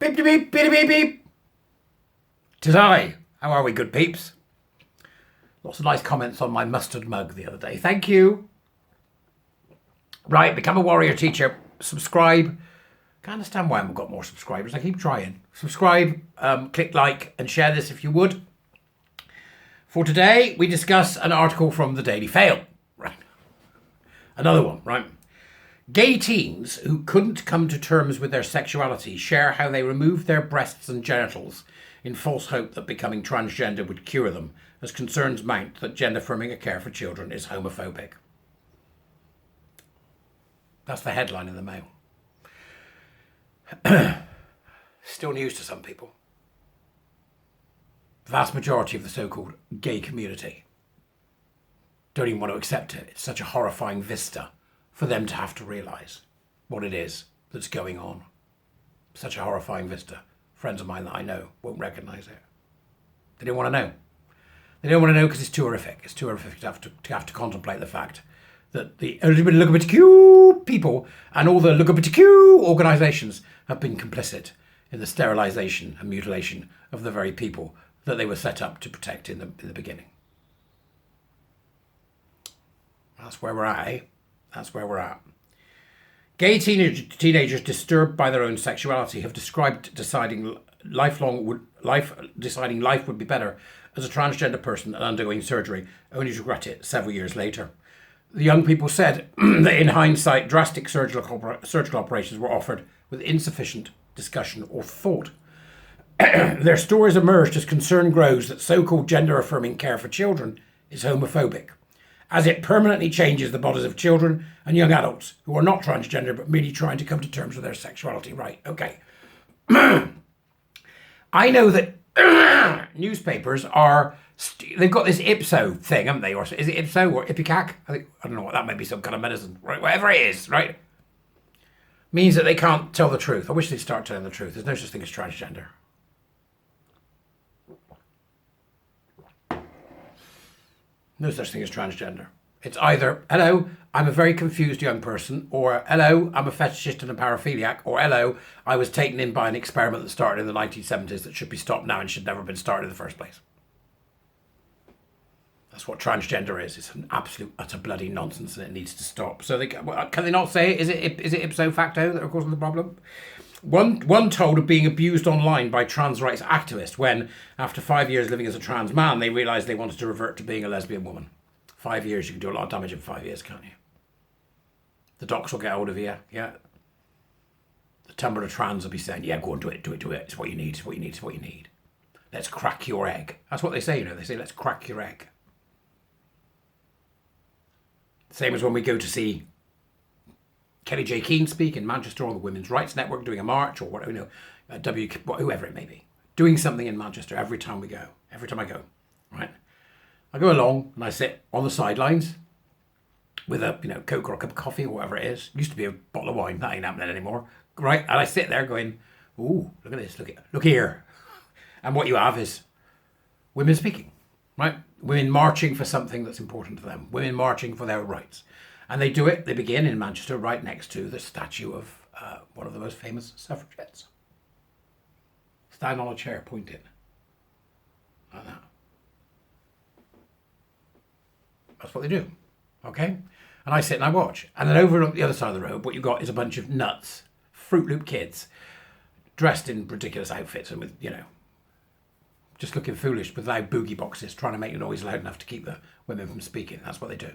Beep de beep, beep beep beep. 'Tis I. How are we, good peeps? Lots of nice comments on my mustard mug the other day. Thank you. Right, become a warrior teacher. Subscribe. Can't understand why I haven't got more subscribers. I keep trying. Subscribe, click like, and share this if you would. For today, we discuss an article from the Daily Fail. Right. Another one, right? Gay teens who couldn't come to terms with their sexuality share how they removed their breasts and genitals in false hope that becoming transgender would cure them, as concerns mount that gender affirming a care for children is homophobic. That's the headline in the Mail. Still news to some people. The vast majority of the so-called gay community don't even want to accept it. It's such a horrifying vista for them to have to realise what it is that's going on. Such a horrifying vista. Friends of mine that I know won't recognise it. They don't want to know. They don't want to know because it's too horrific. It's too horrific to have to contemplate the fact that the LGBTQ people and all the LGBTQ organisations have been complicit in the sterilisation and mutilation of the very people that they were set up to protect in the beginning. That's where we're at, eh? That's where we're at. Gay teenagers disturbed by their own sexuality have described deciding life would be better as a transgender person and undergoing surgery, only to regret it several years later. The young people said that in hindsight, drastic surgical operations were offered with insufficient discussion or thought. Their stories emerged as concern grows that so-called gender-affirming care for children is homophobic, as it permanently changes the bodies of children and young adults who are not transgender but merely trying to come to terms with their sexuality. Right, okay. I know that newspapers are... they've got this Ipso thing, haven't they? Or is it Ipso or Ipecac? I don't know what that may be, some kind of medicine, right? Whatever it is, right? Means that they can't tell the truth. I wish they'd start telling the truth. There's no such thing as transgender. No such thing as transgender. It's either, hello, I'm a very confused young person, or hello, I'm a fetishist and a paraphiliac, or hello, I was taken in by an experiment that started in the 1970s that should be stopped now and should never have been started in the first place. That's what transgender is. It's an absolute utter bloody nonsense and it needs to stop. So can they not say it? Is it ipso facto that are causing the problem? One told of being abused online by trans rights activists when, after 5 years living as a trans man, they realised they wanted to revert to being a lesbian woman. 5 years, you can do a lot of damage in 5 years, can't you? The docs will get hold of you, yeah. The Tumblr of trans will be saying, yeah, go on, do it. It's what you need, it's what you need. Let's crack your egg. That's what they say, They say, let's crack your egg. Same as when we go to see Kelly J. Keane speak in Manchester, or the Women's Rights Network doing a march, or whatever, whoever it may be, doing something in Manchester every time I go, right? I go along and I sit on the sidelines with a Coke or a cup of coffee or whatever it is. Used to be a bottle of wine, that ain't happening anymore, right? And I sit there going, ooh, look at this, look here, and what you have is women speaking, right? Women marching for something that's important to them. Women marching for their rights. And they do it, they begin in Manchester right next to the statue of one of the most famous suffragettes. Stand on a chair, pointing. Like that. That's what they do. Okay? And I sit and I watch. And then over on the other side of the road, what you've got is a bunch of nuts, Fruit Loop kids, dressed in ridiculous outfits and with, just looking foolish with loud boogie boxes, trying to make the noise loud enough to keep the women from speaking. That's what they do.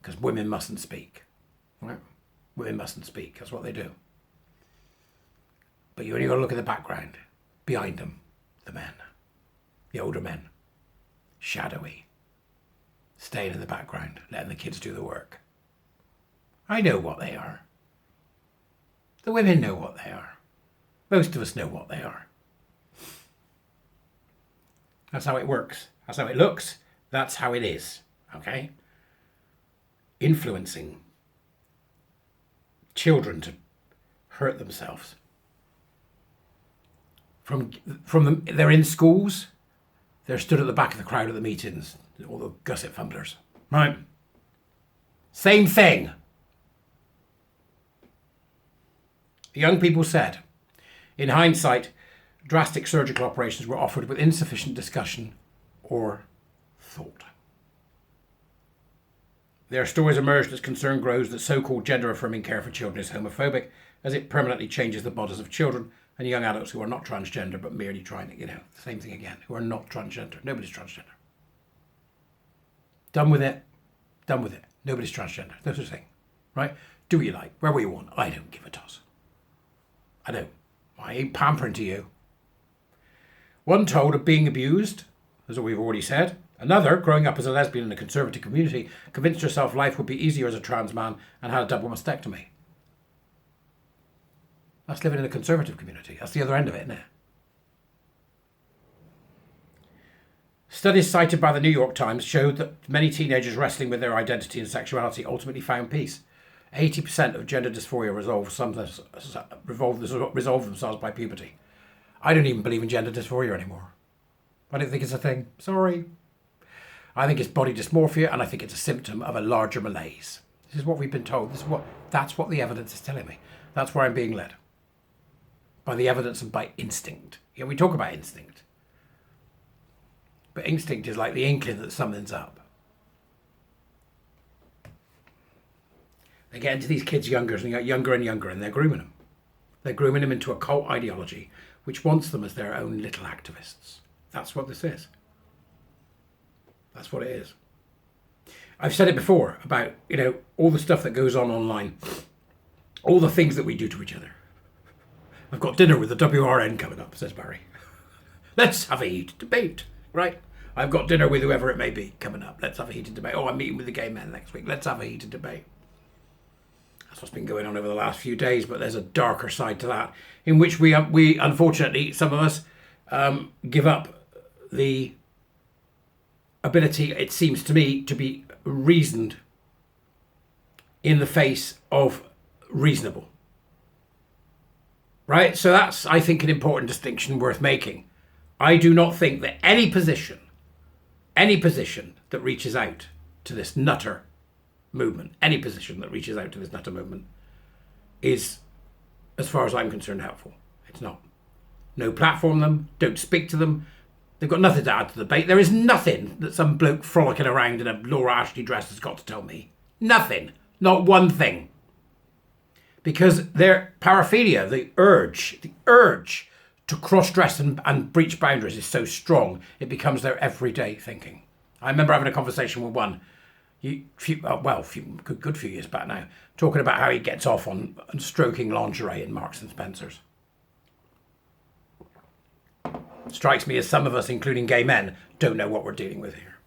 Because women mustn't speak. Right? Women mustn't speak. That's what they do. But you only got to look at the background. Behind them, the men. The older men. Shadowy. Staying in the background, letting the kids do the work. I know what they are. The women know what they are. Most of us know what they are. That's how it works. That's how it looks. That's how it is. Okay? Influencing children to hurt themselves. They're in schools. They're stood at the back of the crowd at the meetings. All the gusset fumblers. Right? Same thing. The young people said, in hindsight, drastic surgical operations were offered with insufficient discussion or thought. Their stories emerged as concern grows that so-called gender-affirming care for children is homophobic, as it permanently changes the bodies of children and young adults who are not transgender but merely trying to, the same thing again, who are not transgender. Nobody's transgender. Done with it. Done with it. Nobody's transgender. That's the thing. Right? Do what you like. Wherever you want. I don't give a toss. I don't. I ain't pampering to you. One told of being abused, as we've already said. Another, growing up as a lesbian in a conservative community, convinced herself life would be easier as a trans man and had a double mastectomy. That's living in a conservative community. That's the other end of it, isn't it? Studies cited by the New York Times showed that many teenagers wrestling with their identity and sexuality ultimately found peace. 80% of gender dysphoria resolve themselves by puberty. I don't even believe in gender dysphoria anymore. I don't think it's a thing. Sorry. I think it's body dysmorphia, and I think it's a symptom of a larger malaise. This is what we've been told. That's what the evidence is telling me. That's where I'm being led. By the evidence and by instinct. Yeah, we talk about instinct. But instinct is like the inkling that something's up. They get into these kids younger and younger, and they're grooming them. They're grooming them into a cult ideology which wants them as their own little activists. That's what this is. That's what it is. I've said it before about, all the stuff that goes on online. All the things that we do to each other. I've got dinner with the WRN coming up, says Barry. Let's have a heated debate, right? I've got dinner with whoever it may be coming up. Let's have a heated debate. Oh, I'm meeting with the gay men next week. Let's have a heated debate. That's what's been going on over the last few days, but there's a darker side to that, in which we unfortunately, some of us, give up the ability, it seems to me, to be reasoned in the face of reasonable. Right? So that's, I think, an important distinction worth making. I do not think that any position that reaches out to this nutter movement, is, as far as I'm concerned, helpful. It's not. No platform them, don't speak to them. They've got nothing to add to the debate. There is nothing that some bloke frolicking around in a Laura Ashley dress has got to tell me. Nothing. Not one thing. Because their paraphilia, the urge to cross-dress and breach boundaries is so strong, it becomes their everyday thinking. I remember having a conversation with one, good few years back now, talking about how he gets off on stroking lingerie in Marks and Spencer's. Strikes me as some of us, including gay men, don't know what we're dealing with here.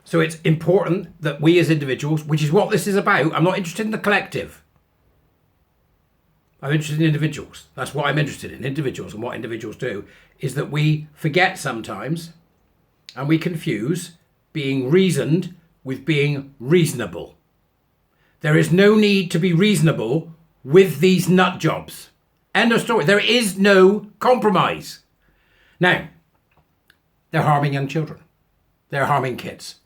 So it's important that we as individuals, which is what this is about, I'm not interested in the collective. I'm interested in individuals. That's what I'm interested in, individuals, and what individuals do is that we forget sometimes and we confuse being reasoned with being reasonable. There is no need to be reasonable with these nut jobs. End of story. There is no compromise. Now, they're harming young children. They're harming kids.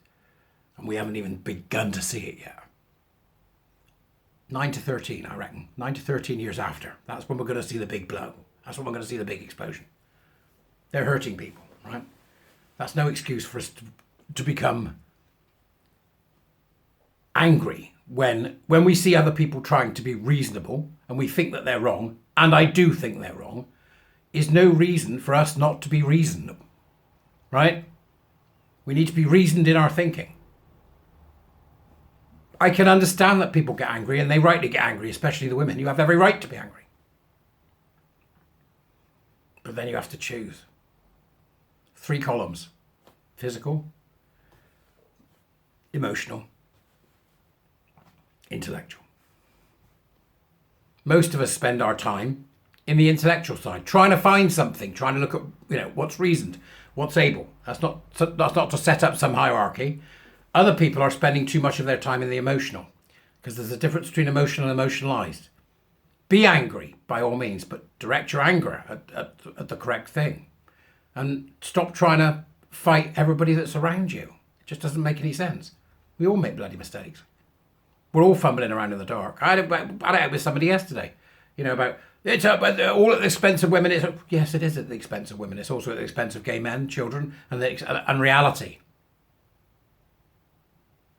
And we haven't even begun to see it yet. 9 to 13, I reckon. 9 to 13 years after. That's when we're going to see the big blow. That's when we're going to see the big explosion. They're hurting people, right? That's no excuse for us to become angry when we see other people trying to be reasonable and we think that they're wrong, and I do think they're wrong, is no reason for us not to be reasonable, right? We need to be reasoned in our thinking. I can understand that people get angry, and they rightly get angry, especially the women. You have every right to be angry. But then you have to choose. 3 columns. Physical, emotional, intellectual. Most of us spend our time in the intellectual side, trying to find something, trying to look at, what's reasoned, what's able. That's not to set up some hierarchy. Other people are spending too much of their time in the emotional, because there's a difference between emotional and emotionalized. Be angry, by all means, but direct your anger at the correct thing. And stop trying to fight everybody that's around you. It just doesn't make any sense. We all make bloody mistakes. We're all fumbling around in the dark. I had it with somebody yesterday, about It's all at the expense of women. Yes, it is at the expense of women. It's also at the expense of gay men, children, and reality.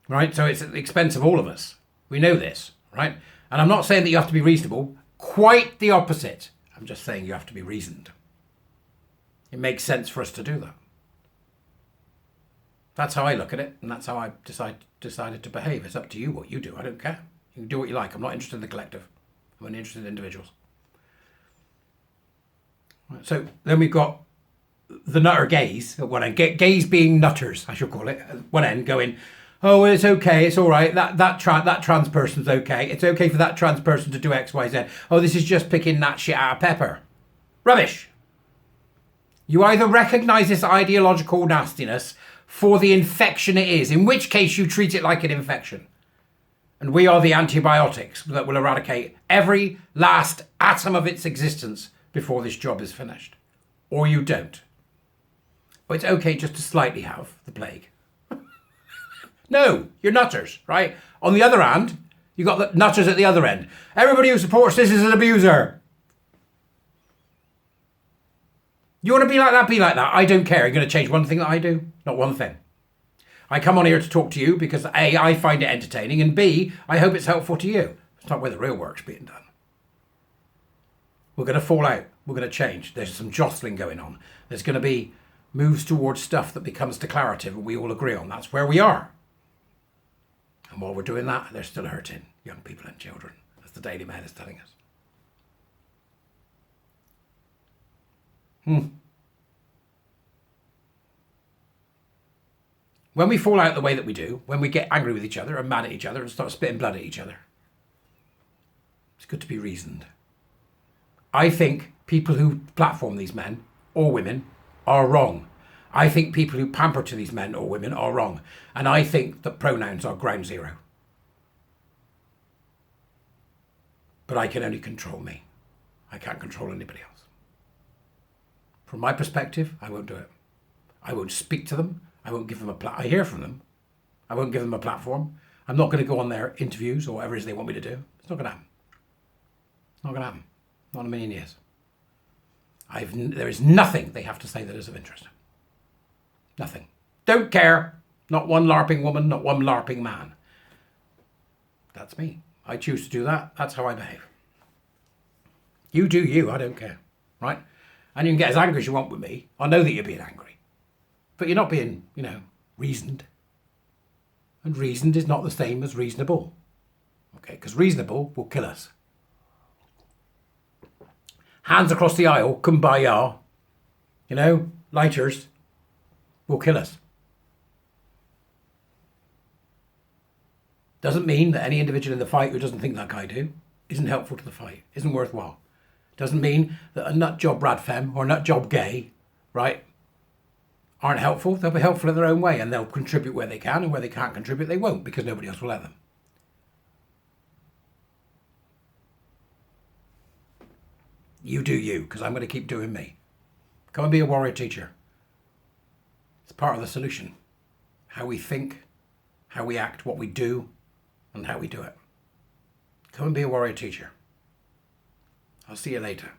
Right? So it's at the expense of all of us. We know this, right? And I'm not saying that you have to be reasonable. Quite the opposite. I'm just saying you have to be reasoned. It makes sense for us to do that. That's how I look at it, and that's how I decided to behave. It's up to you what you do. I don't care. You can do what you like. I'm not interested in the collective. I'm only interested in individuals. So then we've got the nutter gays at one end. Gays being nutters, I should call it, at one end, going, oh, it's okay, it's all right. That trans person's okay. It's okay for that trans person to do X, Y, Z. Oh, this is just picking that shit out of pepper. Rubbish. You either recognise this ideological nastiness for the infection it is, in which case you treat it like an infection. And we are the antibiotics that will eradicate every last atom of its existence before this job is finished. Or you don't. Well, it's okay just to slightly have the plague. No, you're nutters, right? On the other hand, you got the nutters at the other end. Everybody who supports this is an abuser. You want to be like that, be like that. I don't care. You're going to change one thing that I do? Not one thing. I come on here to talk to you because A, I find it entertaining, and B, I hope it's helpful to you. It's not where the real work's being done. We're going to fall out. We're going to change. There's some jostling going on. There's going to be moves towards stuff that becomes declarative and we all agree on. That's where we are. And while we're doing that, they're still hurting young people and children, as the Daily Mail is telling us. When we fall out the way that we do, when we get angry with each other and mad at each other and start spitting blood at each other, it's good to be reasoned. I think people who platform these men or women are wrong. I think people who pamper to these men or women are wrong. And I think that pronouns are ground zero. But I can only control me. I can't control anybody else. From my perspective, I won't do it. I won't speak to them. I won't give them I hear from them. I won't give them a platform. I'm not going to go on their interviews or whatever it is they want me to do. It's not going to happen. Not going to happen. Not in a million years. There is nothing they have to say that is of interest. Nothing. Don't care. Not one LARPing woman, not one LARPing man. That's me. I choose to do that. That's how I behave. You do you. I don't care. Right? And you can get as angry as you want with me. I know that you're being angry. But you're not being, reasoned. And reasoned is not the same as reasonable. Okay? Because reasonable will kill us. Hands across the aisle, kumbaya, lighters, will kill us. Doesn't mean that any individual in the fight who doesn't think like I do isn't helpful to the fight, isn't worthwhile. Doesn't mean that a nut job radfem or a nut job gay, right, aren't helpful. They'll be helpful in their own way and they'll contribute where they can, and where they can't contribute, they won't, because nobody else will let them. You do you, because I'm going to keep doing me. Go and be a warrior teacher. It's part of the solution. How we think, how we act, what we do, and how we do it. Come and be a warrior teacher. I'll see you later.